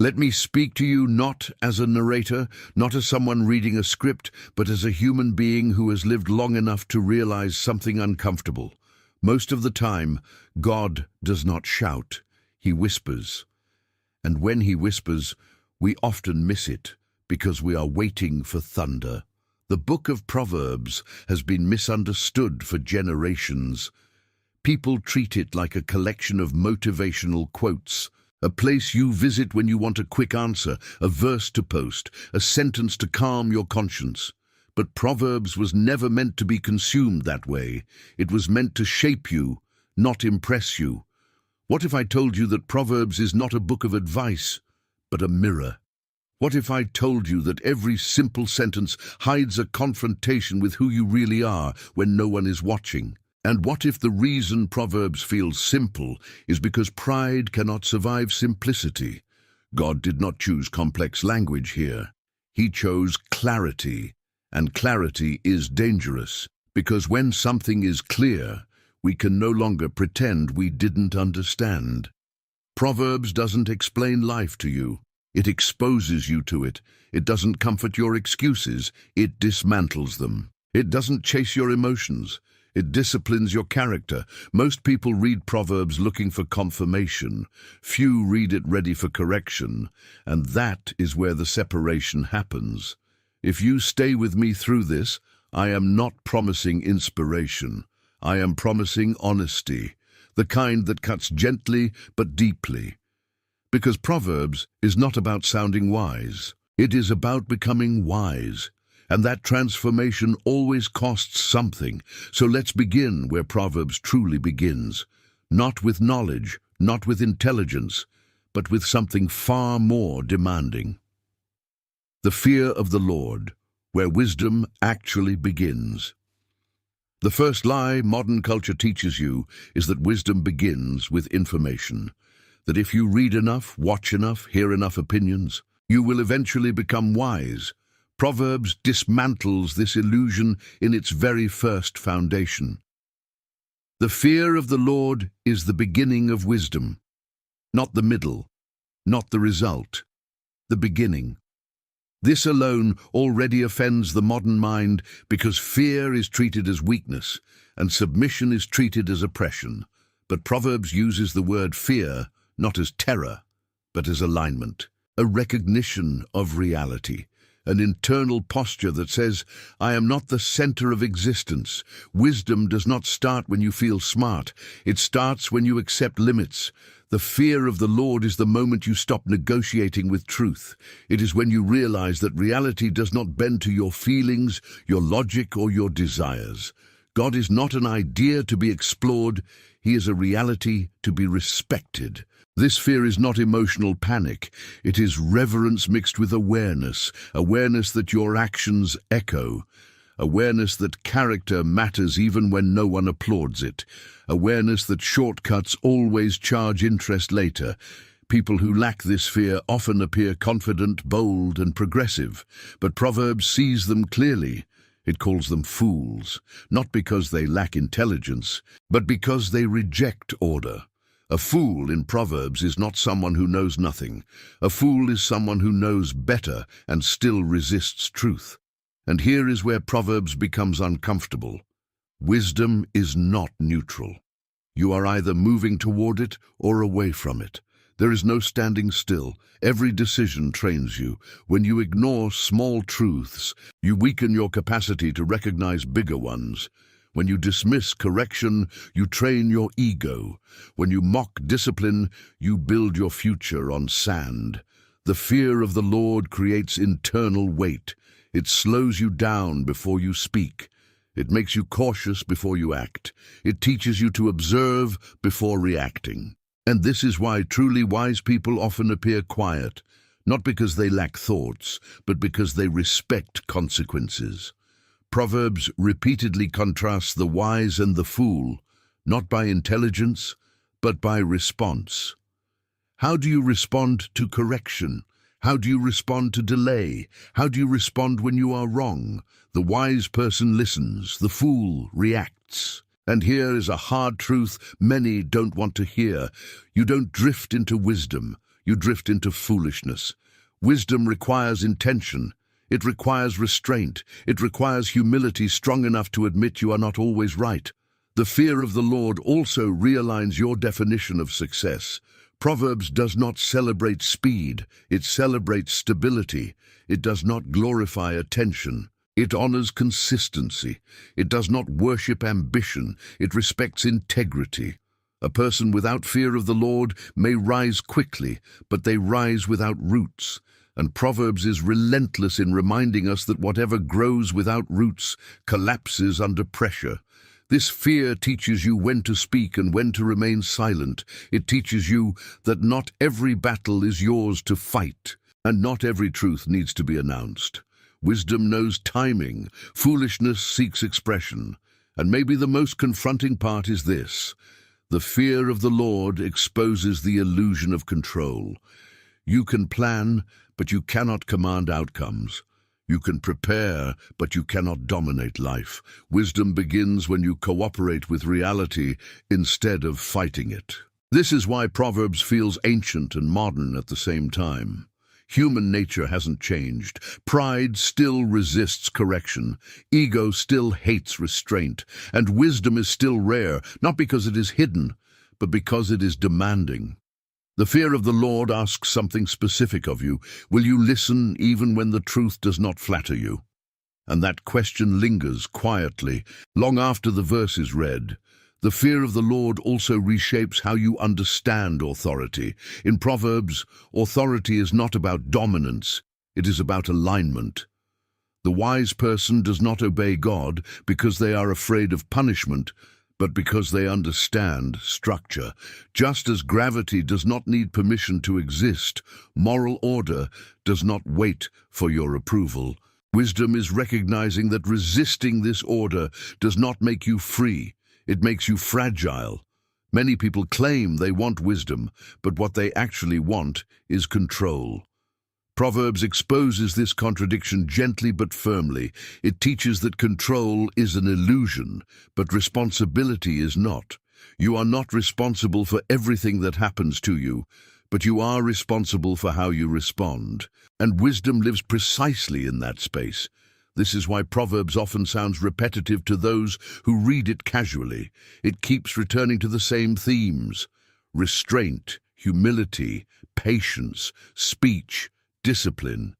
Let me speak to you not as a narrator, not as someone reading a script, but as a human being who has lived long enough to realize something uncomfortable. Most of the time, God does not shout, He whispers. And when He whispers, we often miss it because we are waiting for thunder. The book of Proverbs has been misunderstood for generations. People treat it like a collection of motivational quotes, a place you visit when you want a quick answer, a verse to post, a sentence to calm your conscience. But Proverbs was never meant to be consumed that way. It was meant to shape you, not impress you. What if I told you that Proverbs is not a book of advice, but a mirror? What if I told you that every simple sentence hides a confrontation with who you really are when no one is watching? And what if the reason Proverbs feels simple is because pride cannot survive simplicity? God did not choose complex language here. He chose clarity, and clarity is dangerous, because when something is clear, we can no longer pretend we didn't understand. Proverbs doesn't explain life to you. It exposes you to it. It doesn't comfort your excuses. It dismantles them. It doesn't chase your emotions. It disciplines your character. Most people read Proverbs looking for confirmation. Few read it ready for correction. And that is where the separation happens. If you stay with me through this, I am not promising inspiration. I am promising honesty, the kind that cuts gently but deeply. Because Proverbs is not about sounding wise. It is about becoming wise. And that transformation always costs something. So let's begin where Proverbs truly begins. Not with knowledge, not with intelligence, but with something far more demanding. The fear of the Lord, where wisdom actually begins. The first lie modern culture teaches you is that wisdom begins with information. That if you read enough, watch enough, hear enough opinions, you will eventually become wise. Proverbs dismantles this illusion in its very first foundation. The fear of the Lord is the beginning of wisdom, not the middle, not the result, the beginning. This alone already offends the modern mind because fear is treated as weakness and submission is treated as oppression. But Proverbs uses the word fear not as terror, but as alignment, a recognition of reality, an internal posture that says, I am not the center of existence. Wisdom does not start when you feel smart. It starts when you accept limits. The fear of the Lord is the moment you stop negotiating with truth. It is when you realize that reality does not bend to your feelings, your logic, or your desires. God is not an idea to be explored. He is a reality to be respected. This fear is not emotional panic. It is reverence mixed with awareness, awareness that your actions echo, awareness that character matters even when no one applauds it, awareness that shortcuts always charge interest later. People who lack this fear often appear confident, bold, and progressive, but Proverbs sees them clearly. It calls them fools, not because they lack intelligence, but because they reject order. A fool in Proverbs is not someone who knows nothing. A fool is someone who knows better and still resists truth. And here is where Proverbs becomes uncomfortable. Wisdom is not neutral. You are either moving toward it or away from it. There is no standing still. Every decision trains you. When you ignore small truths, you weaken your capacity to recognize bigger ones. When you dismiss correction, you train your ego. When you mock discipline, you build your future on sand. The fear of the Lord creates internal weight. It slows you down before you speak. It makes you cautious before you act. It teaches you to observe before reacting. And this is why truly wise people often appear quiet, not because they lack thoughts, but because they respect consequences. Proverbs repeatedly contrasts the wise and the fool, not by intelligence, but by response. How do you respond to correction? How do you respond to delay? How do you respond when you are wrong? The wise person listens, the fool reacts. And here is a hard truth many don't want to hear. You don't drift into wisdom, you drift into foolishness. Wisdom requires intention. It requires restraint. It requires humility strong enough to admit you are not always right. The fear of the Lord also realigns your definition of success. Proverbs does not celebrate speed, it celebrates stability. It does not glorify attention. It honors consistency. It does not worship ambition. It respects integrity. A person without fear of the Lord may rise quickly, but they rise without roots. And Proverbs is relentless in reminding us that whatever grows without roots collapses under pressure. This fear teaches you when to speak and when to remain silent. It teaches you that not every battle is yours to fight, and not every truth needs to be announced. Wisdom knows timing. Foolishness seeks expression. And maybe the most confronting part is this: the fear of the Lord exposes the illusion of control. You can plan, but you cannot command outcomes. You can prepare, but you cannot dominate life. Wisdom begins when you cooperate with reality instead of fighting it. This is why Proverbs feels ancient and modern at the same time. Human nature hasn't changed. Pride still resists correction. Ego still hates restraint. And wisdom is still rare, not because it is hidden, but because it is demanding. The fear of the Lord asks something specific of you. Will you listen even when the truth does not flatter you? And that question lingers quietly, long after the verse is read. The fear of the Lord also reshapes how you understand authority. In Proverbs, authority is not about dominance, it is about alignment. The wise person does not obey God because they are afraid of punishment, but because they understand structure. Just as gravity does not need permission to exist, moral order does not wait for your approval. Wisdom is recognizing that resisting this order does not make you free. It makes you fragile. Many people claim they want wisdom, but what they actually want is control. Proverbs exposes this contradiction gently but firmly. It teaches that control is an illusion, but responsibility is not. You are not responsible for everything that happens to you, but you are responsible for how you respond. And wisdom lives precisely in that space. This is why Proverbs often sounds repetitive to those who read it casually. It keeps returning to the same themes: restraint, humility, patience, speech, discipline.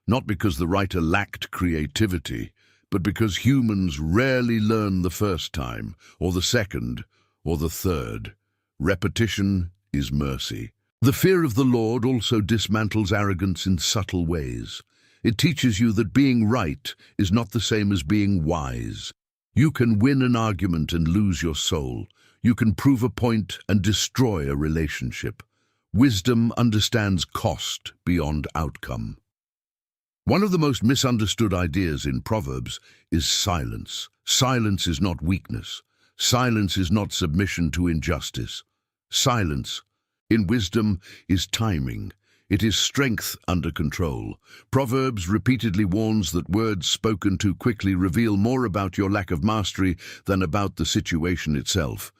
Not because the writer lacked creativity, but because humans rarely learn the first time, or the second, or the third. Repetition is mercy. The fear of the Lord also dismantles arrogance in subtle ways. It teaches you that being right is not the same as being wise. You can win an argument and lose your soul. You can prove a point and destroy a relationship. Wisdom understands cost beyond outcome. One of the most misunderstood ideas in Proverbs is silence. Silence is not weakness. Silence is not submission to injustice. Silence, in wisdom, is timing. It is strength under control. Proverbs repeatedly warns that words spoken too quickly reveal more about your lack of mastery than about the situation itself.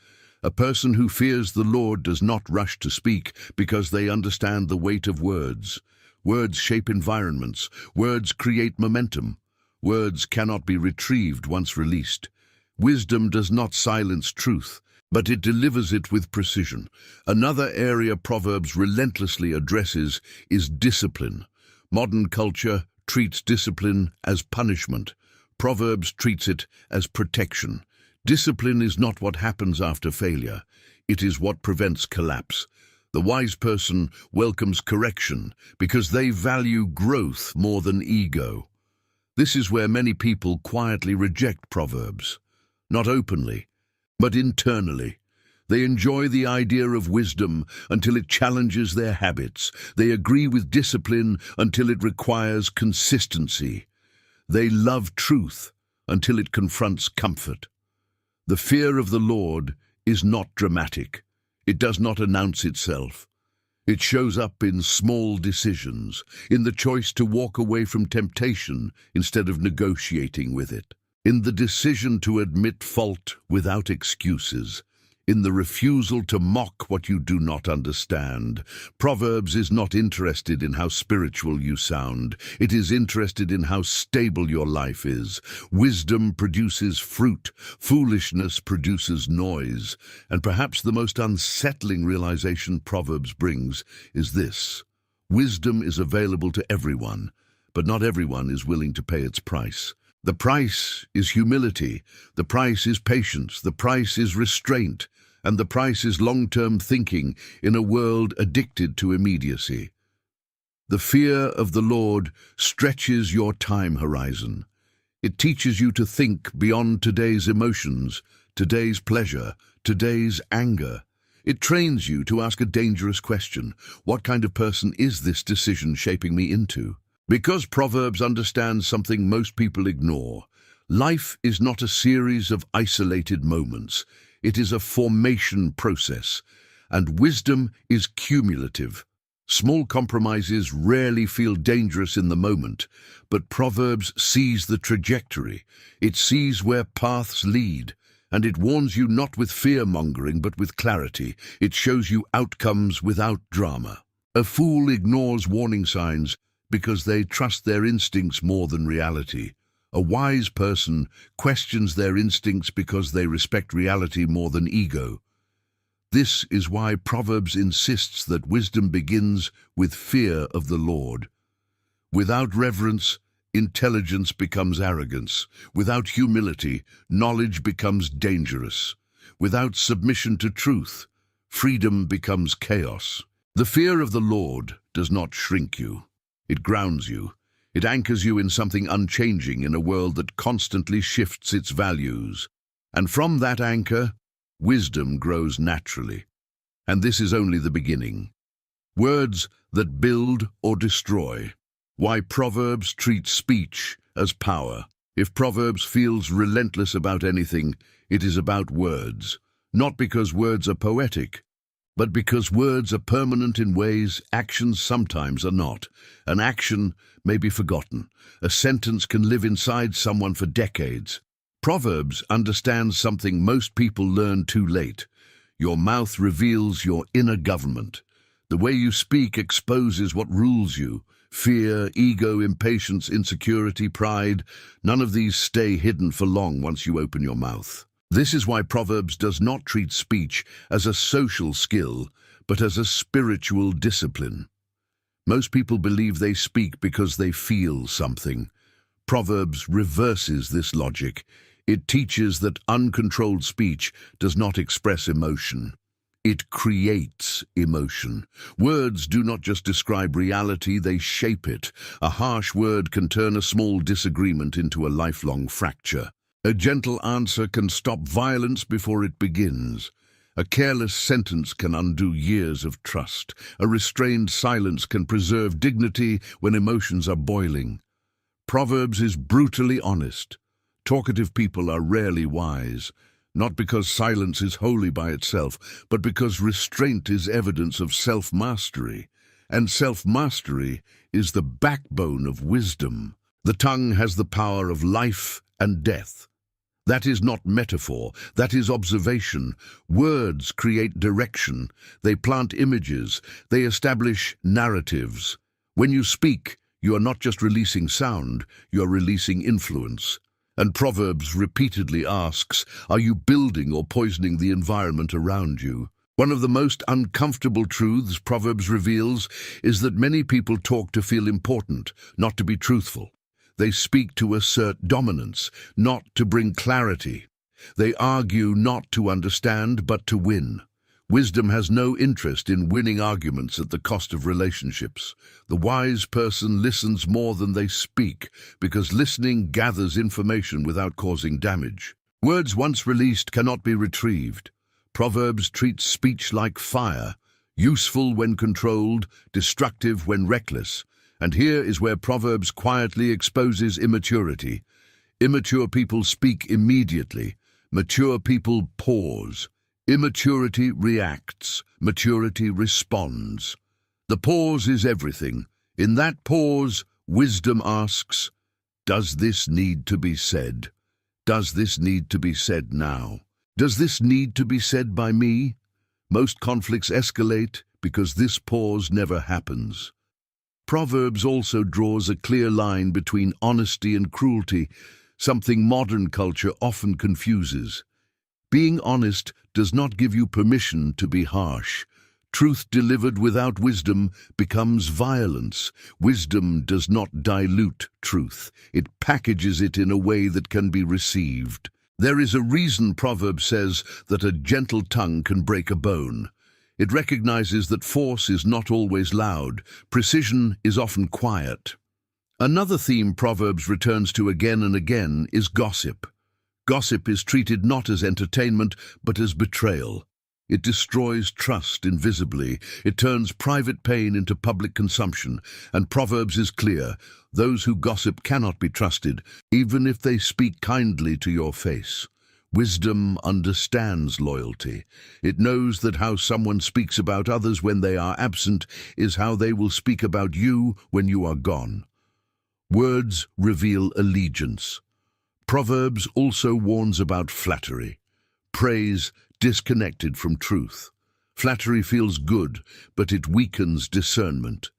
A person who fears the Lord does not rush to speak because they understand the weight of words. Words shape environments. Words create momentum. Words cannot be retrieved once released. Wisdom does not silence truth, but it delivers it with precision. Another area Proverbs relentlessly addresses is discipline. Modern culture treats discipline as punishment. Proverbs treats it as protection. Discipline is not what happens after failure. It is what prevents collapse. The wise person welcomes correction because they value growth more than ego. This is where many people quietly reject Proverbs. Not openly, but internally. They enjoy the idea of wisdom until it challenges their habits. They agree with discipline until it requires consistency. They love truth until it confronts comfort. The fear of the Lord is not dramatic. It does not announce itself. It shows up in small decisions, in the choice to walk away from temptation instead of negotiating with it, in the decision to admit fault without excuses, in the refusal to mock what you do not understand. Proverbs is not interested in how spiritual you sound. It is interested in how stable your life is. Wisdom produces fruit. Foolishness produces noise. And perhaps the most unsettling realization Proverbs brings is this: wisdom is available to everyone, but not everyone is willing to pay its price. The price is humility, the price is patience, the price is restraint, and the price is long-term thinking in a world addicted to immediacy. The fear of the Lord stretches your time horizon. It teaches you to think beyond today's emotions, today's pleasure, today's anger. It trains you to ask a dangerous question: what kind of person is this decision shaping me into? Because Proverbs understands something most people ignore. Life is not a series of isolated moments. It is a formation process, and wisdom is cumulative. Small compromises rarely feel dangerous in the moment, but Proverbs sees the trajectory. It sees where paths lead, and it warns you not with fear-mongering but with clarity. It shows you outcomes without drama. A fool ignores warning signs because they trust their instincts more than reality. A wise person questions their instincts because they respect reality more than ego. This is why Proverbs insists that wisdom begins with fear of the Lord. Without reverence, intelligence becomes arrogance. Without humility, knowledge becomes dangerous. Without submission to truth, freedom becomes chaos. The fear of the Lord does not shrink you. It grounds you. It anchors you in something unchanging in a world that constantly shifts its values. And from that anchor, wisdom grows naturally. And this is only the beginning. Words that build or destroy. Why Proverbs treat speech as power. If Proverbs feels relentless about anything, it is about words. Not because words are poetic, but because words are permanent in ways actions sometimes are not. An action may be forgotten. A sentence can live inside someone for decades. Proverbs understands something most people learn too late. Your mouth reveals your inner government. The way you speak exposes what rules you. Fear, ego, impatience, insecurity, pride, none of these stay hidden for long once you open your mouth. This is why Proverbs does not treat speech as a social skill, but as a spiritual discipline. Most people believe they speak because they feel something. Proverbs reverses this logic. It teaches that uncontrolled speech does not express emotion. It creates emotion. Words do not just describe reality, they shape it. A harsh word can turn a small disagreement into a lifelong fracture. A gentle answer can stop violence before it begins. A careless sentence can undo years of trust. A restrained silence can preserve dignity when emotions are boiling. Proverbs is brutally honest. Talkative people are rarely wise, not because silence is holy by itself, but because restraint is evidence of self-mastery. And self-mastery is the backbone of wisdom. The tongue has the power of life and death. That is not metaphor, that is observation. Words create direction, they plant images, they establish narratives. When you speak, you are not just releasing sound, you are releasing influence. And Proverbs repeatedly asks, are you building or poisoning the environment around you? One of the most uncomfortable truths Proverbs reveals is that many people talk to feel important, not to be truthful. They speak to assert dominance, not to bring clarity. They argue not to understand, but to win. Wisdom has no interest in winning arguments at the cost of relationships. The wise person listens more than they speak, because listening gathers information without causing damage. Words once released cannot be retrieved. Proverbs treats speech like fire, useful when controlled, destructive when reckless. And here is where Proverbs quietly exposes immaturity. Immature people speak immediately. Mature people pause. Immaturity reacts. Maturity responds. The pause is everything. In that pause, wisdom asks, does this need to be said? Does this need to be said now? Does this need to be said by me? Most conflicts escalate because this pause never happens. Proverbs also draws a clear line between honesty and cruelty, something modern culture often confuses. Being honest does not give you permission to be harsh. Truth delivered without wisdom becomes violence. Wisdom does not dilute truth. It packages it in a way that can be received. There is a reason Proverbs says that a gentle tongue can break a bone. It recognizes that force is not always loud. Precision is often quiet. Another theme Proverbs returns to again and again is gossip. Gossip is treated not as entertainment, but as betrayal. It destroys trust invisibly. It turns private pain into public consumption. And Proverbs is clear: those who gossip cannot be trusted, even if they speak kindly to your face. Wisdom understands loyalty. It knows that how someone speaks about others when they are absent is how they will speak about you when you are gone. Words reveal allegiance. Proverbs also warns about flattery. Praise disconnected from truth. Flattery feels good, but it weakens discernment.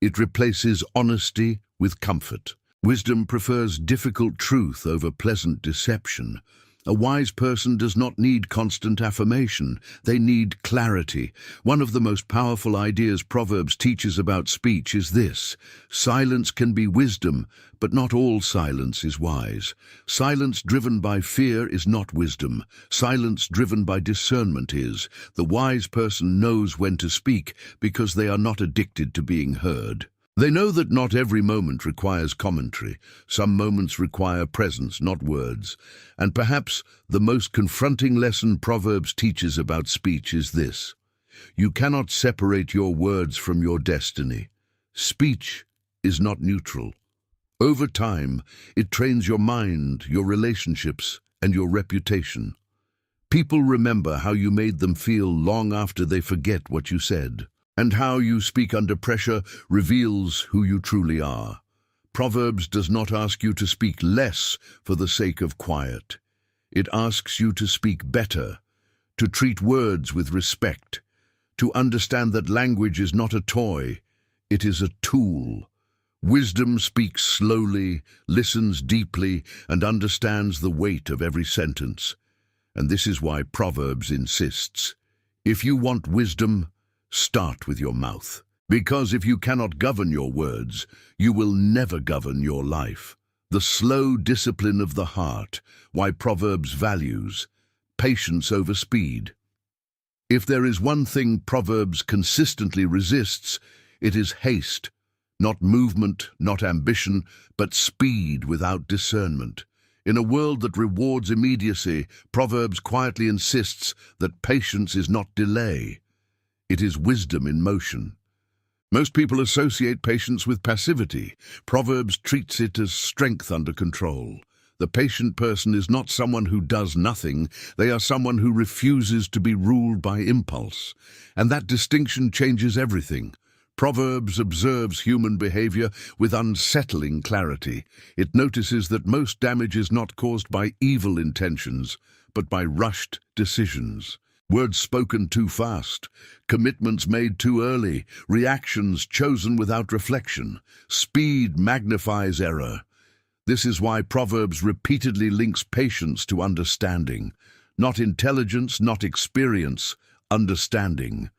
It replaces honesty with comfort. Wisdom prefers difficult truth over pleasant deception. A wise person does not need constant affirmation. They need clarity. One of the most powerful ideas Proverbs teaches about speech is this: silence can be wisdom, but not all silence is wise. Silence driven by fear is not wisdom. Silence driven by discernment is. The wise person knows when to speak because they are not addicted to being heard. They know that not every moment requires commentary. Some moments require presence, not words. And perhaps the most confronting lesson Proverbs teaches about speech is this: you cannot separate your words from your destiny. Speech is not neutral. Over time, it trains your mind, your relationships, and your reputation. People remember how you made them feel long after they forget what you said. And how you speak under pressure reveals who you truly are. Proverbs does not ask you to speak less for the sake of quiet. It asks you to speak better, to treat words with respect, to understand that language is not a toy, it is a tool. Wisdom speaks slowly, listens deeply, and understands the weight of every sentence. And this is why Proverbs insists: if you want wisdom, start with your mouth. Because if you cannot govern your words, you will never govern your life. The slow discipline of the heart, why Proverbs values patience over speed. If there is one thing Proverbs consistently resists, it is haste. Not movement, not ambition, but speed without discernment. In a world that rewards immediacy, Proverbs quietly insists that patience is not delay. It is wisdom in motion. Most people associate patience with passivity. Proverbs treats it as strength under control. The patient person is not someone who does nothing. They are someone who refuses to be ruled by impulse. And that distinction changes everything. Proverbs observes human behavior with unsettling clarity. It notices that most damage is not caused by evil intentions, but by rushed decisions. Words spoken too fast, commitments made too early, reactions chosen without reflection. Speed magnifies error. This is why Proverbs repeatedly links patience to understanding. Not intelligence, not experience, understanding.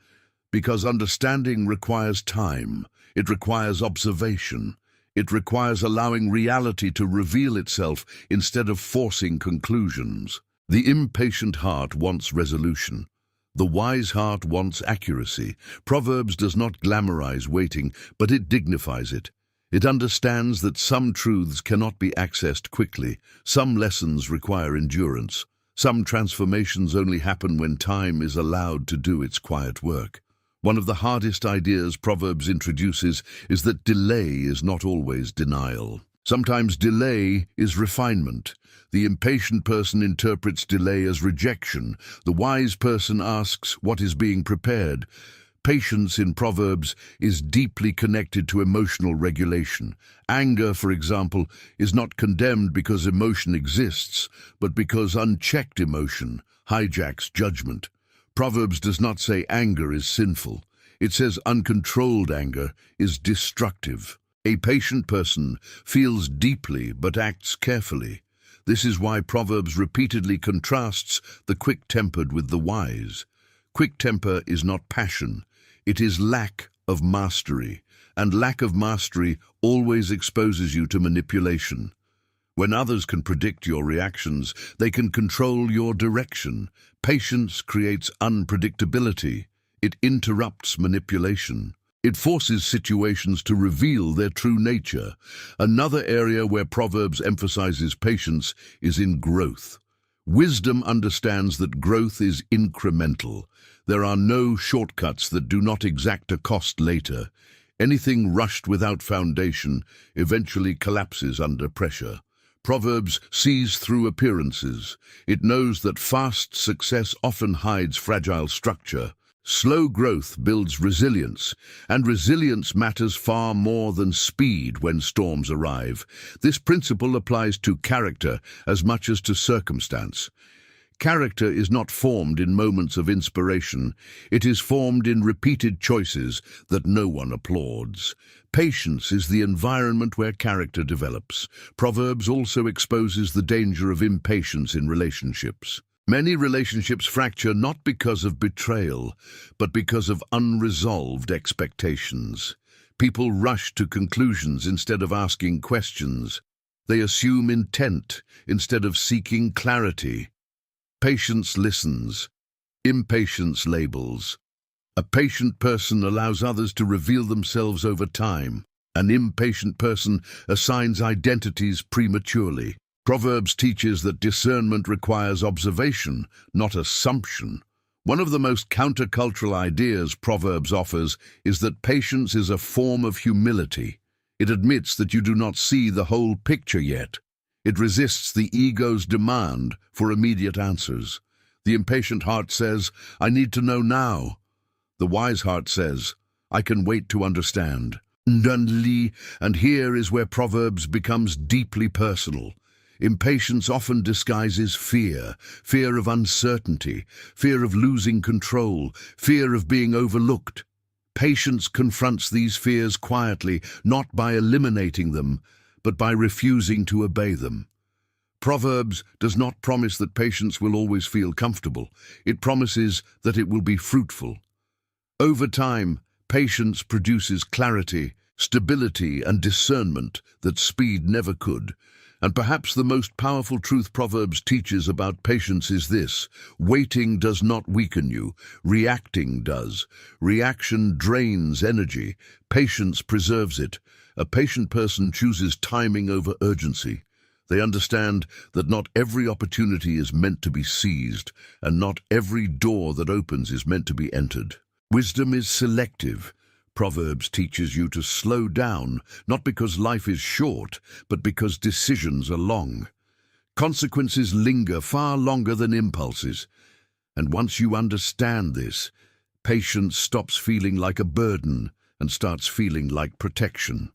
Because understanding requires time. It requires observation. It requires allowing reality to reveal itself instead of forcing conclusions. The impatient heart wants resolution. The wise heart wants accuracy. Proverbs does not glamorize waiting, but it dignifies it. It understands that some truths cannot be accessed quickly. Some lessons require endurance. Some transformations only happen when time is allowed to do its quiet work. One of the hardest ideas Proverbs introduces is that delay is not always denial. Sometimes delay is refinement. The impatient person interprets delay as rejection. The wise person asks what is being prepared. Patience in Proverbs is deeply connected to emotional regulation. Anger, for example, is not condemned because emotion exists, but because unchecked emotion hijacks judgment. Proverbs does not say anger is sinful. It says uncontrolled anger is destructive. A patient person feels deeply but acts carefully. This is why Proverbs repeatedly contrasts the quick-tempered with the wise. Quick temper is not passion, it is lack of mastery, and lack of mastery always exposes you to manipulation. When others can predict your reactions, they can control your direction. Patience creates unpredictability. It interrupts manipulation. It forces situations to reveal their true nature. Another area where Proverbs emphasizes patience is in growth. Wisdom understands that growth is incremental. There are no shortcuts that do not exact a cost later. Anything rushed without foundation eventually collapses under pressure. Proverbs sees through appearances. It knows that fast success often hides fragile structure. Slow growth builds resilience, and resilience matters far more than speed when storms arrive. This principle applies to character as much as to circumstance. Character is not formed in moments of inspiration. It is formed in repeated choices that no one applauds. Patience is the environment where character develops. Proverbs also exposes the danger of impatience in relationships. Many relationships fracture not because of betrayal, but because of unresolved expectations. People rush to conclusions instead of asking questions. They assume intent instead of seeking clarity. Patience listens. Impatience labels. A patient person allows others to reveal themselves over time. An impatient person assigns identities prematurely. Proverbs teaches that discernment requires observation, not assumption. One of the most countercultural ideas Proverbs offers is that patience is a form of humility. It admits that you do not see the whole picture yet. It resists the ego's demand for immediate answers. The impatient heart says, "I need to know now." The wise heart says, "I can wait to understand." And here is where Proverbs becomes deeply personal. Impatience often disguises fear, fear of uncertainty, fear of losing control, fear of being overlooked. Patience confronts these fears quietly, not by eliminating them, but by refusing to obey them. Proverbs does not promise that patience will always feel comfortable. It promises that it will be fruitful. Over time, patience produces clarity, stability, and discernment that speed never could. And perhaps the most powerful truth Proverbs teaches about patience is this: waiting does not weaken you, reacting does. Reaction drains energy, patience preserves it. A patient person chooses timing over urgency. They understand that not every opportunity is meant to be seized, and not every door that opens is meant to be entered. Wisdom is selective. Proverbs teaches you to slow down, not because life is short, but because decisions are long. Consequences linger far longer than impulses. And once you understand this, patience stops feeling like a burden and starts feeling like protection.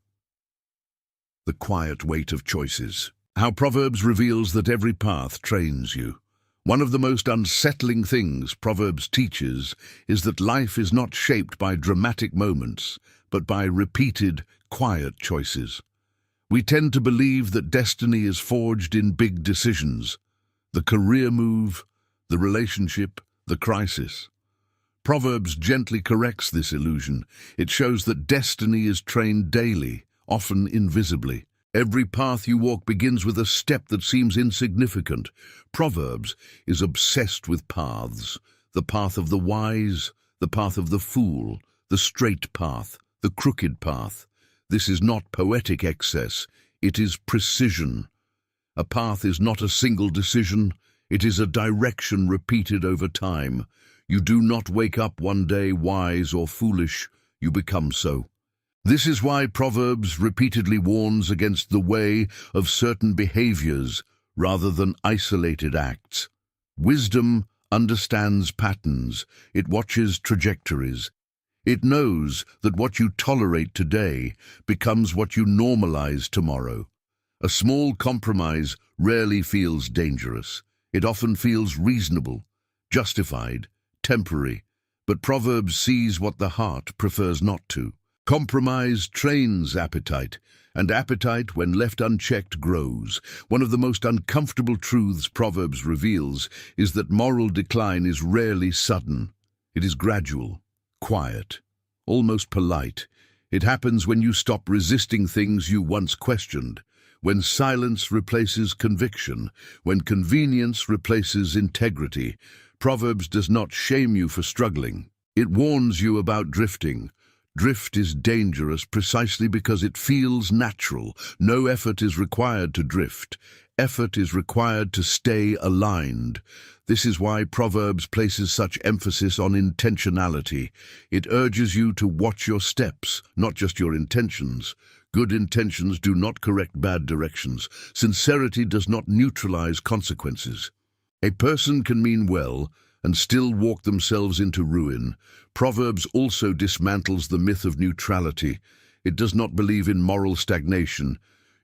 The quiet weight of choices. How Proverbs reveals that every path trains you. One of the most unsettling things Proverbs teaches is that life is not shaped by dramatic moments, but by repeated, quiet choices. We tend to believe that destiny is forged in big decisions: the career move, the relationship, the crisis. Proverbs gently corrects this illusion. It shows that destiny is trained daily, often invisibly. Every path you walk begins with a step that seems insignificant. Proverbs is obsessed with paths: the path of the wise, the path of the fool, the straight path, the crooked path. This is not poetic excess, it is precision. A path is not a single decision, it is a direction repeated over time. You do not wake up one day wise or foolish, you become so. This is why Proverbs repeatedly warns against the way of certain behaviors rather than isolated acts. Wisdom understands patterns, it watches trajectories. It knows that what you tolerate today becomes what you normalize tomorrow. A small compromise rarely feels dangerous. It often feels reasonable, justified, temporary. But Proverbs sees what the heart prefers not to. Compromise trains appetite, and appetite, when left unchecked, grows. One of the most uncomfortable truths Proverbs reveals is that moral decline is rarely sudden. It is gradual, quiet, almost polite. It happens when you stop resisting things you once questioned, when silence replaces conviction, when convenience replaces integrity. Proverbs does not shame you for struggling. It warns you about drifting. Drift is dangerous precisely because it feels natural. No effort is required to drift. Effort is required to stay aligned. This is why Proverbs places such emphasis on intentionality. It urges you to watch your steps, not just your intentions. Good intentions do not correct bad directions. Sincerity does not neutralize consequences. A person can mean well and still walk themselves into ruin. Proverbs also dismantles the myth of neutrality. It does not believe in moral stagnation.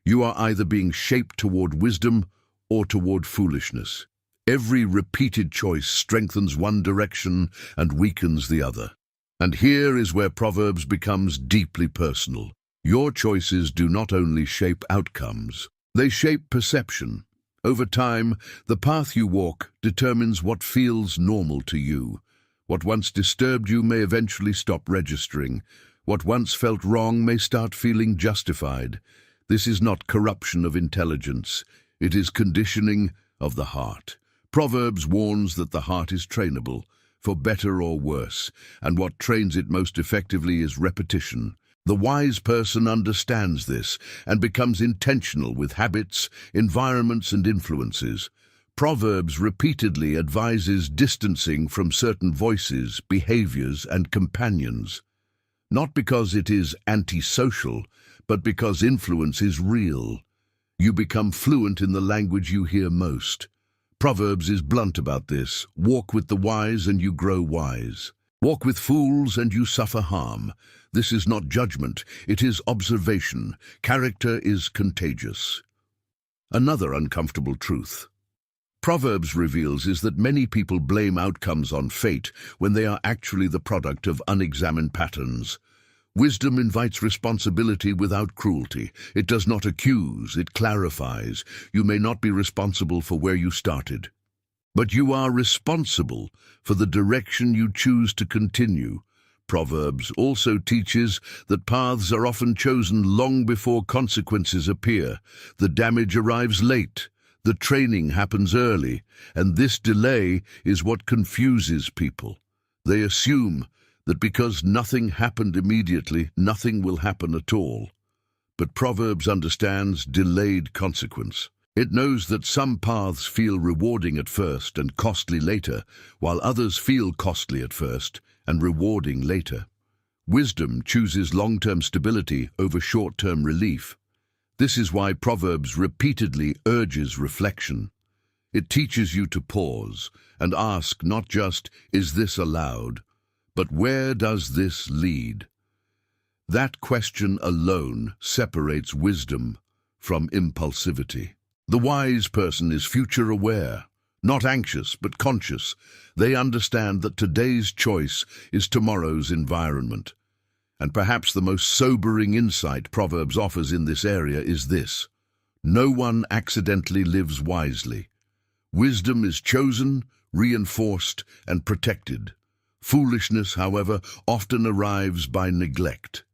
You are either being shaped toward wisdom or toward foolishness. Every repeated choice strengthens one direction and weakens the other. And here is where Proverbs becomes deeply personal. Your choices do not only shape outcomes, they shape perception. Over time, the path you walk determines what feels normal to you. What once disturbed you may eventually stop registering. What once felt wrong may start feeling justified. This is not corruption of intelligence. It is conditioning of the heart. Proverbs warns that the heart is trainable, for better or worse, and what trains it most effectively is repetition. The wise person understands this and becomes intentional with habits, environments, and influences. Proverbs repeatedly advises distancing from certain voices, behaviors, and companions. Not because it is antisocial, but because influence is real. You become fluent in the language you hear most. Proverbs is blunt about this. Walk with the wise and you grow wise. Walk with fools and you suffer harm. This is not judgment, it is observation. Character is contagious. Another uncomfortable truth Proverbs reveals is that many people blame outcomes on fate when they are actually the product of unexamined patterns. Wisdom invites responsibility without cruelty. It does not accuse, it clarifies. You may not be responsible for where you started, but you are responsible for the direction you choose to continue. Proverbs also teaches that paths are often chosen long before consequences appear. The damage arrives late, the training happens early, and this delay is what confuses people. They assume that because nothing happened immediately, nothing will happen at all. But Proverbs understands delayed consequence. It knows that some paths feel rewarding at first and costly later, while others feel costly at first and rewarding later. Wisdom chooses long-term stability over short-term relief. This is why Proverbs repeatedly urges reflection. It teaches you to pause and ask not just, "Is this allowed?" but "Where does this lead?" That question alone separates wisdom from impulsivity. The wise person is future-aware, not anxious but conscious. They understand that today's choice is tomorrow's environment. And perhaps the most sobering insight Proverbs offers in this area is this: no one accidentally lives wisely. Wisdom is chosen, reinforced, and protected. Foolishness, however, often arrives by neglect.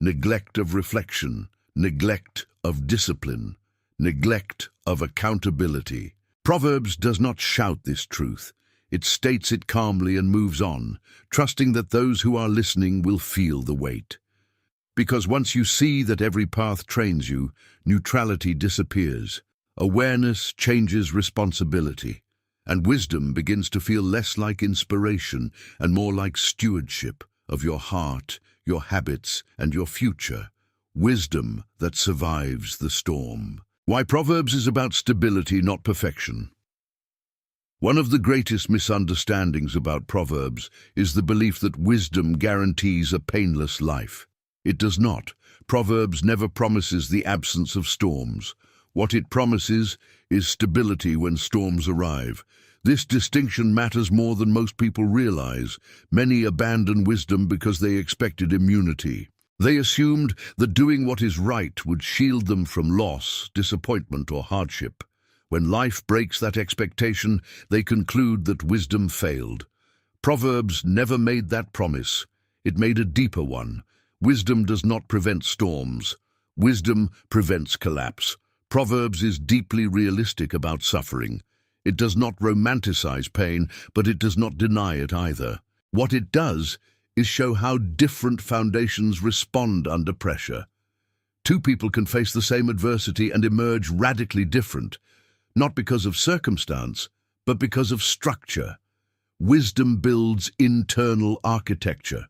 Neglect of reflection, neglect of discipline, neglect of accountability. Proverbs does not shout this truth. It states it calmly and moves on, trusting that those who are listening will feel the weight. Because once you see that every path trains you, neutrality disappears. Awareness changes responsibility, and wisdom begins to feel less like inspiration and more like stewardship of your heart, your habits, and your future. Wisdom that survives the storm. Why Proverbs is about stability, not perfection. One of the greatest misunderstandings about Proverbs is the belief that wisdom guarantees a painless life. It does not. Proverbs never promises the absence of storms. What it promises is stability when storms arrive. This distinction matters more than most people realize. Many abandon wisdom because they expected immunity. They assumed that doing what is right would shield them from loss, disappointment, or hardship. When life breaks that expectation, they conclude that wisdom failed. Proverbs never made that promise. It made a deeper one. Wisdom does not prevent storms. Wisdom prevents collapse. Proverbs is deeply realistic about suffering. It does not romanticize pain, but it does not deny it either. What it does is show how different foundations respond under pressure. Two people can face the same adversity and emerge radically different, not because of circumstance, but because of structure. Wisdom builds internal architecture.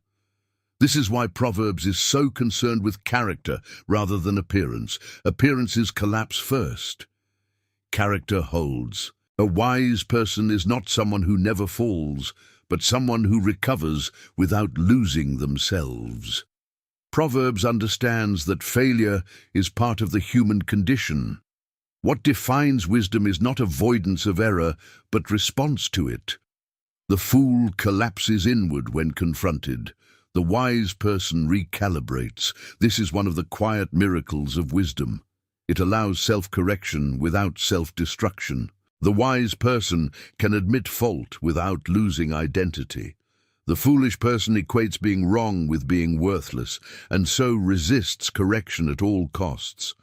This is why Proverbs is so concerned with character rather than appearance. Appearances collapse first. Character holds. A wise person is not someone who never falls, but someone who recovers without losing themselves. Proverbs understands that failure is part of the human condition. What defines wisdom is not avoidance of error, but response to it. The fool collapses inward when confronted. The wise person recalibrates. This is one of the quiet miracles of wisdom. It allows self-correction without self-destruction. The wise person can admit fault without losing identity. The foolish person equates being wrong with being worthless, and so resists correction at all costs.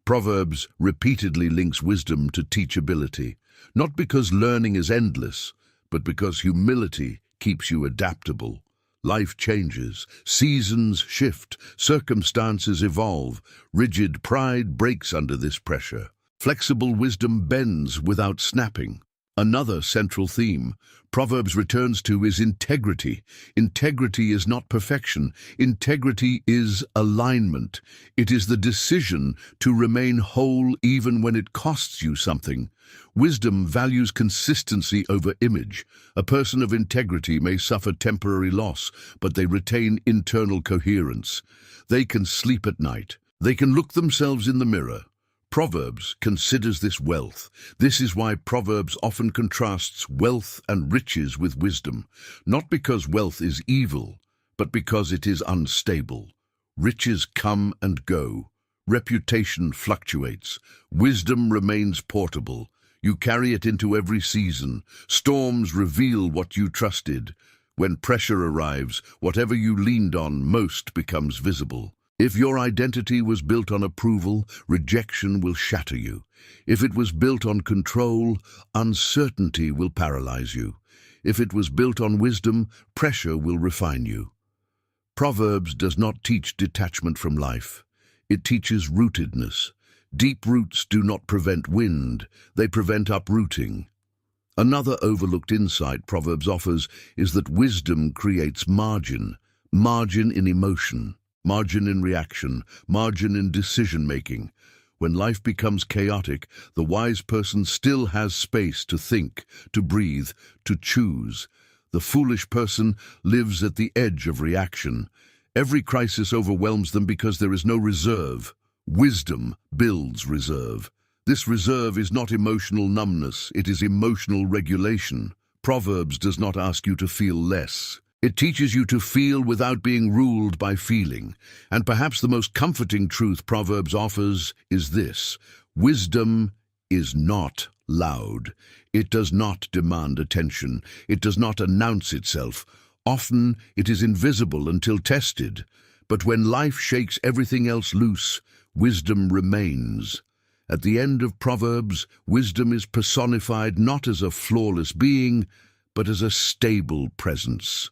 Proverbs repeatedly links wisdom to teachability, not because learning is endless, but because humility keeps you adaptable. Life changes, seasons shift, circumstances evolve. Rigid pride breaks under this pressure. Flexible wisdom bends without snapping. Another central theme Proverbs returns to is integrity. Integrity is not perfection. Integrity is alignment. It is the decision to remain whole even when it costs you something. Wisdom values consistency over image. A person of integrity may suffer temporary loss, but they retain internal coherence. They can sleep at night. They can look themselves in the mirror. Proverbs considers this wealth. This is why Proverbs often contrasts wealth and riches with wisdom, not because wealth is evil, but because it is unstable. Riches come and go. Reputation fluctuates. Wisdom remains portable. You carry it into every season. Storms reveal what you trusted. When pressure arrives, whatever you leaned on most becomes visible. If your identity was built on approval, rejection will shatter you. If it was built on control, uncertainty will paralyze you. If it was built on wisdom, pressure will refine you. Proverbs does not teach detachment from life. It teaches rootedness. Deep roots do not prevent wind, they prevent uprooting. Another overlooked insight Proverbs offers is that wisdom creates margin. Margin in emotion. Margin in reaction, margin in decision-making. When life becomes chaotic, the wise person still has space to think, to breathe, to choose. The foolish person lives at the edge of reaction. Every crisis overwhelms them because there is no reserve. Wisdom builds reserve. This reserve is not emotional numbness, it is emotional regulation. Proverbs does not ask you to feel less. It teaches you to feel without being ruled by feeling. And perhaps the most comforting truth Proverbs offers is this: wisdom is not loud. It does not demand attention. It does not announce itself. Often it is invisible until tested. But when life shakes everything else loose, wisdom remains. At the end of Proverbs, wisdom is personified not as a flawless being, but as a stable presence.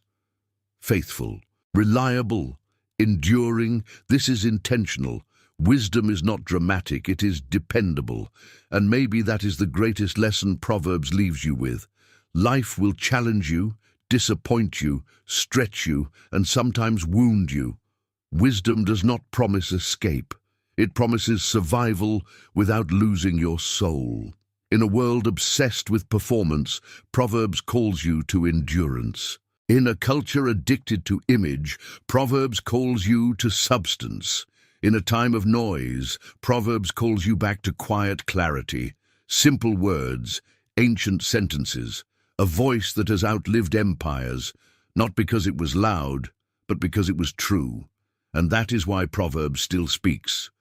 Faithful, reliable, enduring, this is intentional. Wisdom is not dramatic, it is dependable. And maybe that is the greatest lesson Proverbs leaves you with. Life will challenge you, disappoint you, stretch you, and sometimes wound you. Wisdom does not promise escape. It promises survival without losing your soul. In a world obsessed with performance, Proverbs calls you to endurance. In a culture addicted to image, Proverbs calls you to substance. In a time of noise, Proverbs calls you back to quiet clarity, simple words, ancient sentences, a voice that has outlived empires, not because it was loud, but because it was true. And that is why Proverbs still speaks.